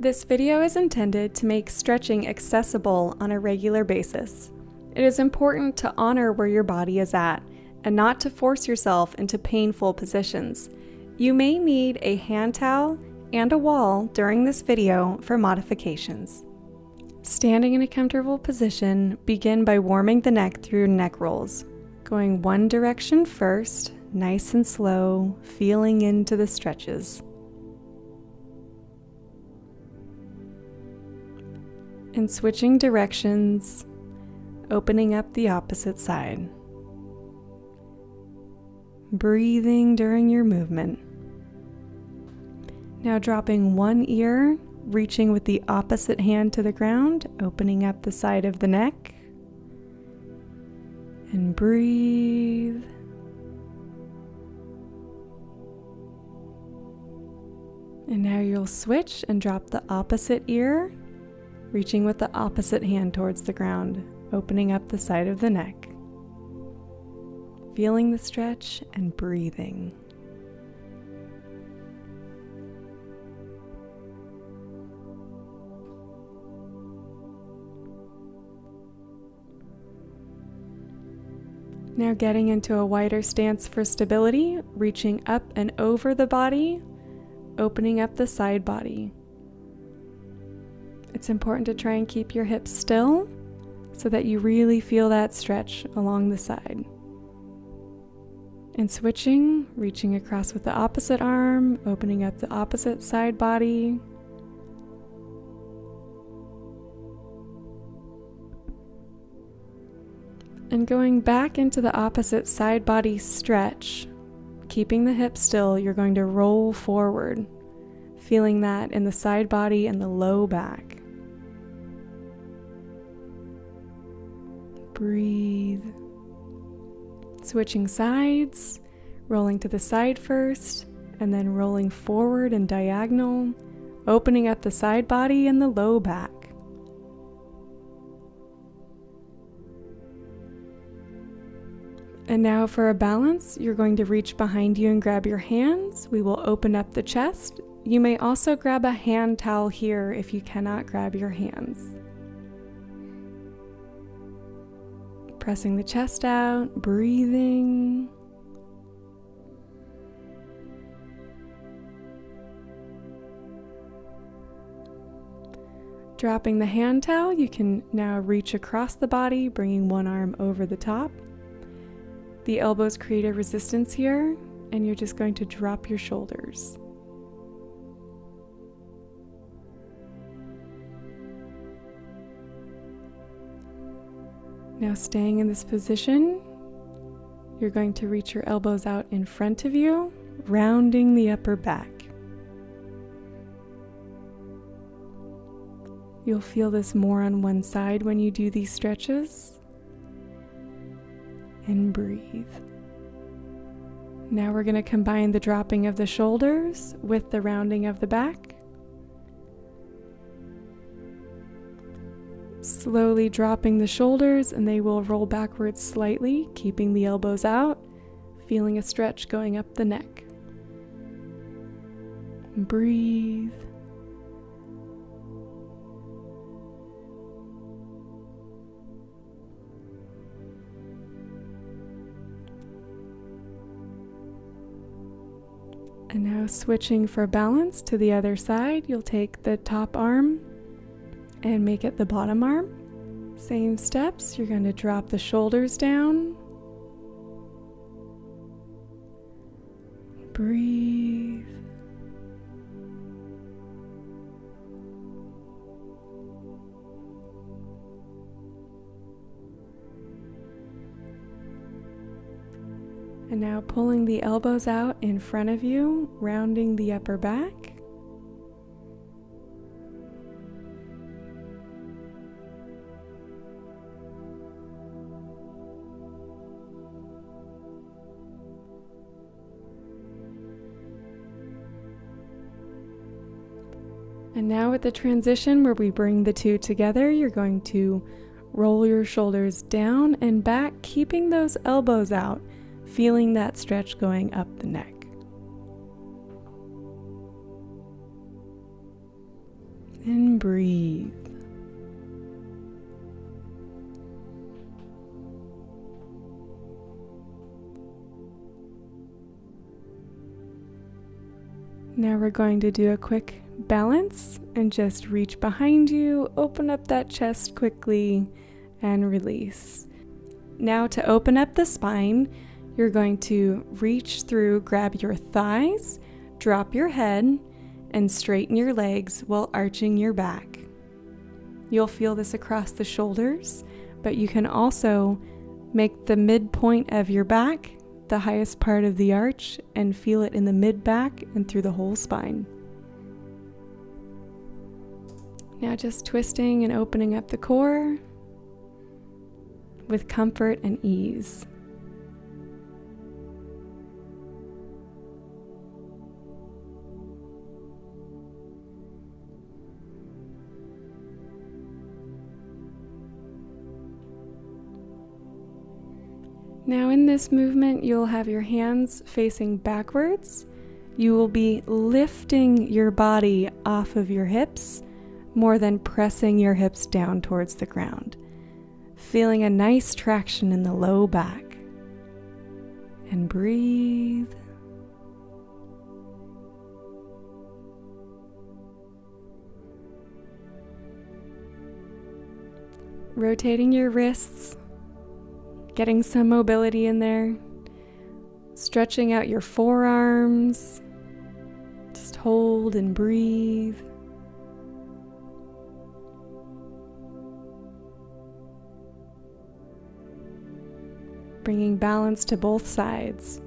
This video is intended to make stretching accessible on a regular basis. It is important to honor where your body is at and not to force yourself into painful positions. You may need a hand towel and a wall during this video for modifications. Standing in a comfortable position, begin by warming the neck through neck rolls. Going one direction first, nice and slow, feeling into the stretches. And switching directions, opening up the opposite side. Breathing during your movement. Now dropping one ear, reaching with the opposite hand to the ground, opening up the side of the neck. And breathe. And now you'll switch and drop the opposite ear, reaching with the opposite hand towards the ground, opening up the side of the neck. Feeling the stretch and breathing. Now getting into a wider stance for stability, reaching up and over the body, opening up the side body. It's important to try and keep your hips still so that you really feel that stretch along the side. And switching, reaching across with the opposite arm, opening up the opposite side body. And going back into the opposite side body stretch, keeping the hips still, you're going to roll forward, feeling that in the side body and the low back. Breathe. Switching sides, rolling to the side first, and then rolling forward and diagonal, opening up the side body and the low back. And now for a balance, you're going to reach behind you and grab your hands. We will open up the chest. You may also grab a hand towel here if you cannot grab your hands. Pressing the chest out, breathing. Dropping the hand towel, you can now reach across the body, bringing one arm over the top. The elbows create a resistance here, and you're just going to drop your shoulders. Now staying in this position, you're going to reach your elbows out in front of you, rounding the upper back. You'll feel this more on one side when you do these stretches. And breathe. Now we're going to combine the dropping of the shoulders with the rounding of the back. Slowly dropping the shoulders, and they will roll backwards slightly, keeping the elbows out, feeling a stretch going up the neck. Breathe. And now switching for balance to the other side, you'll take the top arm and make it the bottom arm. Same steps, you're going to drop the shoulders down. Breathe. And now pulling the elbows out in front of you, rounding the upper back. And now at the transition where we bring the two together, you're going to roll your shoulders down and back, keeping those elbows out, feeling that stretch going up the neck. And breathe. Now we're going to do a quick balance and just reach behind you, open up that chest quickly, and release. Now to open up the spine, you're going to reach through, grab your thighs, drop your head, and straighten your legs while arching your back. You'll feel this across the shoulders, but you can also make the midpoint of your back the highest part of the arch and feel it in the mid-back and through the whole spine. Now just twisting and opening up the core with comfort and ease. Now in this movement, you'll have your hands facing backwards. You will be lifting your body off of your hips more than pressing your hips down towards the ground. Feeling a nice traction in the low back. And breathe. Rotating your wrists. Getting some mobility in there, stretching out your forearms, just hold and breathe. Bringing balance to both sides.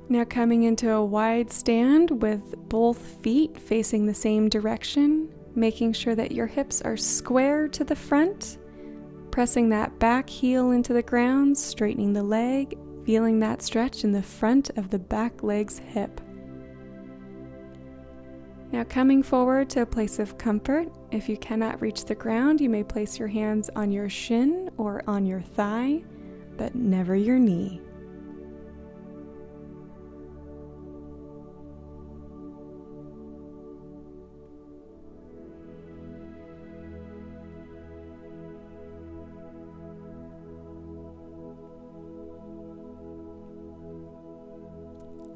Now coming into a wide stand with both feet facing the same direction, making sure that your hips are square to the front, pressing that back heel into the ground, straightening the leg, feeling that stretch in the front of the back leg's hip. Now coming forward to a place of comfort. If you cannot reach the ground, you may place your hands on your shin or on your thigh, but never your knee.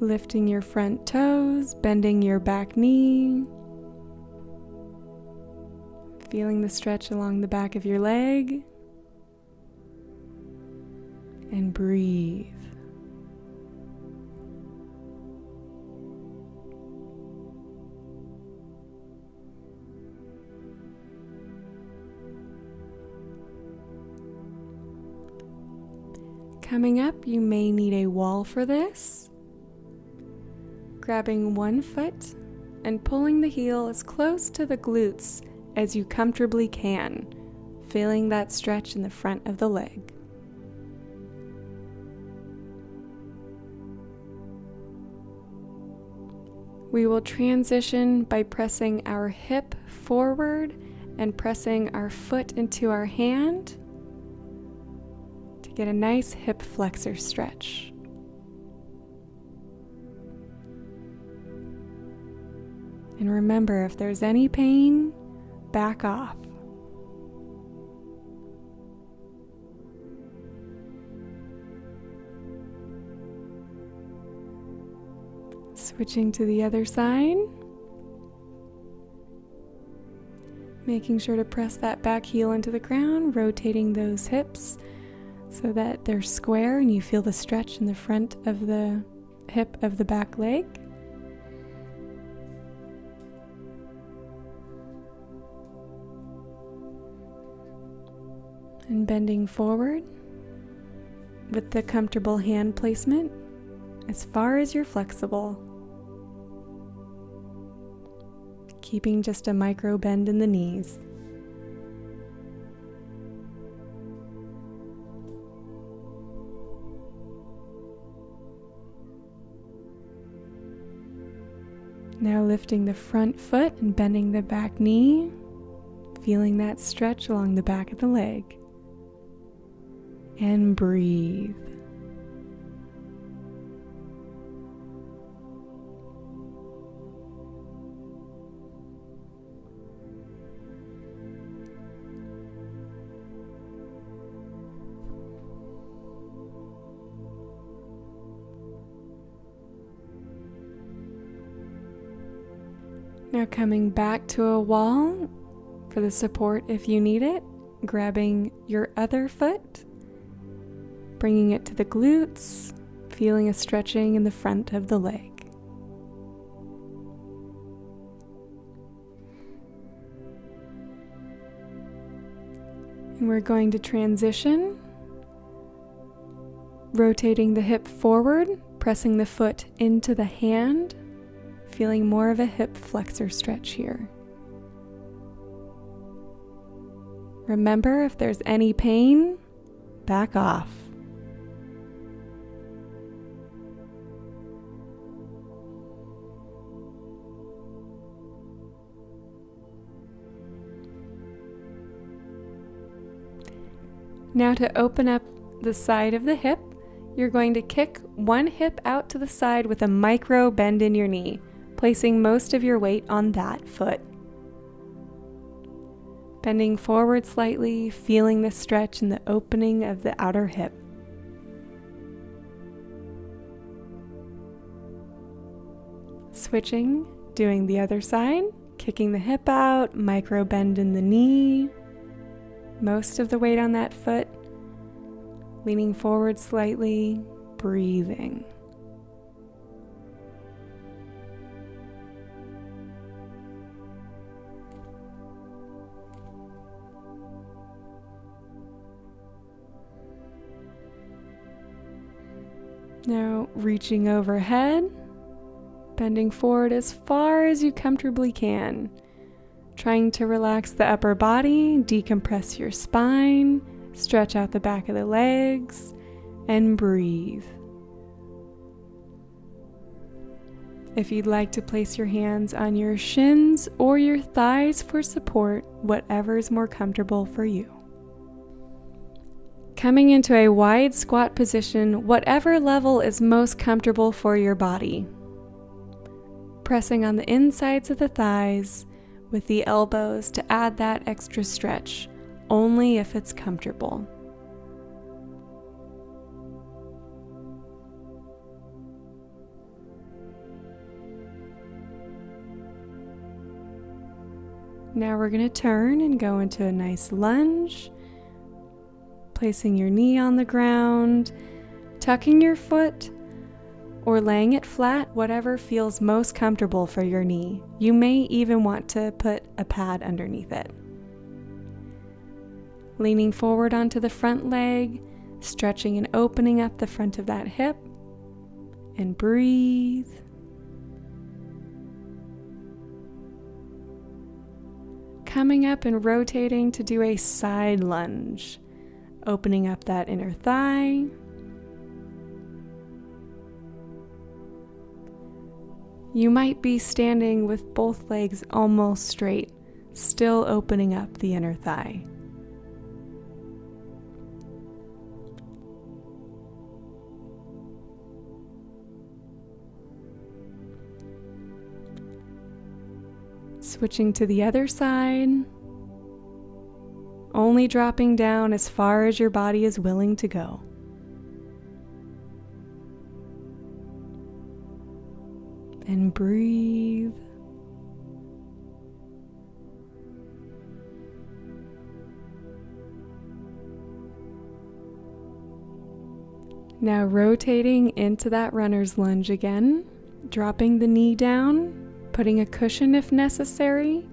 Lifting your front toes, bending your back knee, feeling the stretch along the back of your leg, and breathe. Coming up, you may need a wall for this. Grabbing one foot and pulling the heel as close to the glutes as you comfortably can, feeling that stretch in the front of the leg. We will transition by pressing our hip forward and pressing our foot into our hand to get a nice hip flexor stretch. And remember, if there's any pain, back off. Switching to the other side. Making sure to press that back heel into the ground, rotating those hips so that they're square and you feel the stretch in the front of the hip of the back leg. And bending forward with the comfortable hand placement as far as you're flexible. Keeping just a micro bend in the knees. Now lifting the front foot and bending the back knee, feeling that stretch along the back of the leg. and breathe. Now coming back to a wall for the support if you need it, grabbing your other foot, bringing it to the glutes, feeling a stretching in the front of the leg. And we're going to transition, rotating the hip forward, pressing the foot into the hand, feeling more of a hip flexor stretch here. Remember, if there's any pain, back off. Now to open up the side of the hip, you're going to kick one hip out to the side with a micro bend in your knee, placing most of your weight on that foot. Bending forward slightly, feeling the stretch in the opening of the outer hip. Switching, doing the other side, kicking the hip out, micro bend in the knee, most of the weight on that foot, leaning forward slightly, breathing. Now reaching overhead, bending forward as far as you comfortably can, trying to relax the upper body, decompress your spine, stretch out the back of the legs, and breathe. If you'd like to place your hands on your shins or your thighs for support, whatever is more comfortable for you. Coming into a wide squat position, whatever level is most comfortable for your body. Pressing on the insides of the thighs with the elbows to add that extra stretch, only if it's comfortable. Now we're going to turn and go into a nice lunge. Placing your knee on the ground, tucking your foot, or laying it flat, whatever feels most comfortable for your knee. You may even want to put a pad underneath it. Leaning forward onto the front leg, stretching and opening up the front of that hip, and breathe. Coming up and rotating to do a side lunge. Opening up that inner thigh. You might be standing with both legs almost straight, still opening up the inner thigh. Switching to the other side. Only dropping down as far as your body is willing to go. And breathe. Now rotating into that runner's lunge again, dropping the knee down, putting a cushion if necessary.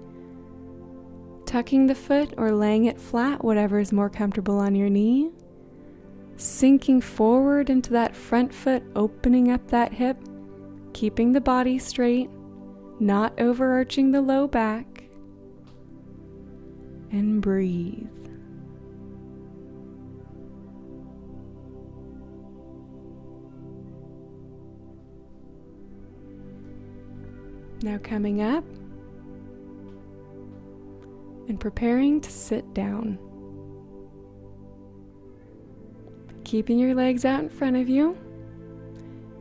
Tucking the foot or laying it flat, whatever is more comfortable on your knee. Sinking forward into that front foot, opening up that hip, keeping the body straight, not overarching the low back. And breathe. Now coming up and preparing to sit down. Keeping your legs out in front of you,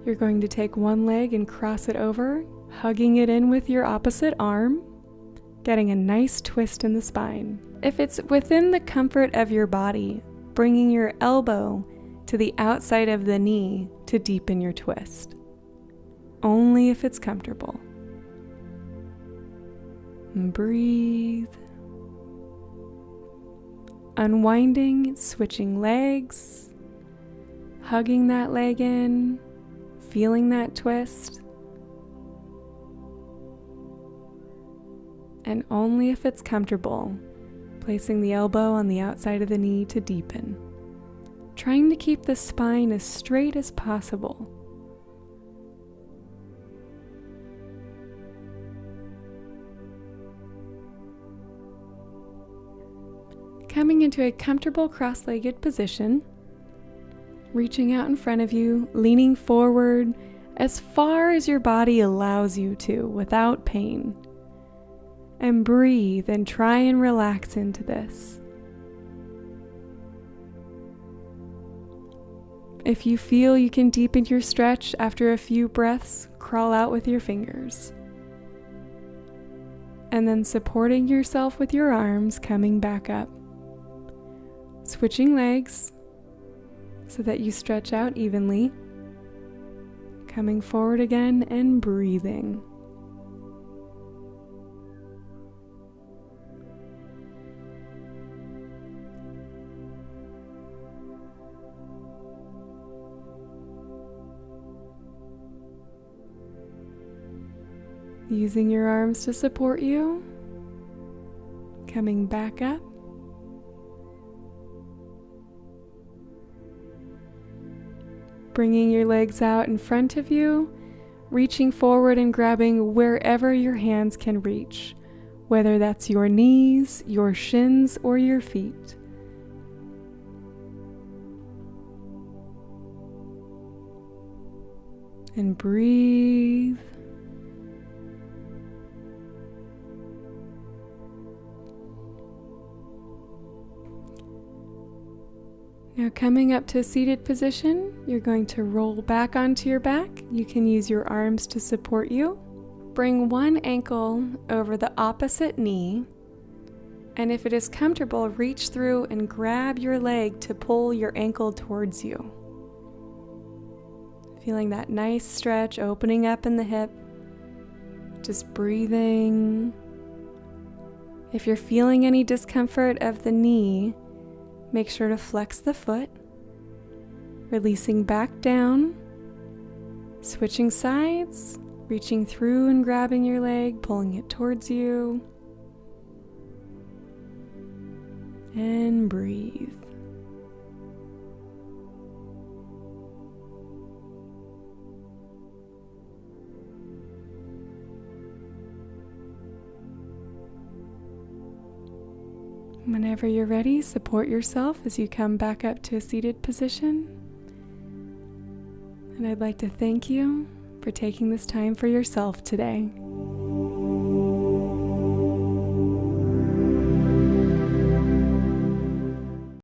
you're going to take one leg and cross it over, hugging it in with your opposite arm, getting a nice twist in the spine. If it's within the comfort of your body, bringing your elbow to the outside of the knee to deepen your twist. Only if it's comfortable. And breathe. Unwinding, switching legs, hugging that leg in, feeling that twist. And only if it's comfortable, placing the elbow on the outside of the knee to deepen. Trying to keep the spine as straight as possible. Coming into a comfortable cross-legged position, reaching out in front of you, leaning forward as far as your body allows you to without pain. And breathe and try and relax into this. If you feel you can deepen your stretch after a few breaths, crawl out with your fingers. And then supporting yourself with your arms, coming back up. Switching legs so that you stretch out evenly. Coming forward again and breathing. Using your arms to support you, coming back up. Bringing your legs out in front of you, reaching forward and grabbing wherever your hands can reach, whether that's your knees, your shins, or your feet. And breathe. Now coming up to a seated position, you're going to roll back onto your back. You can use your arms to support you. Bring one ankle over the opposite knee, and if it is comfortable, reach through and grab your leg to pull your ankle towards you. Feeling that nice stretch opening up in the hip. Just breathing. If you're feeling any discomfort of the knee, make sure to flex the foot, releasing back down, switching sides, reaching through and grabbing your leg, pulling it towards you, and breathe. Whenever you're ready, support yourself as you come back up to a seated position. And I'd like to thank you for taking this time for yourself today.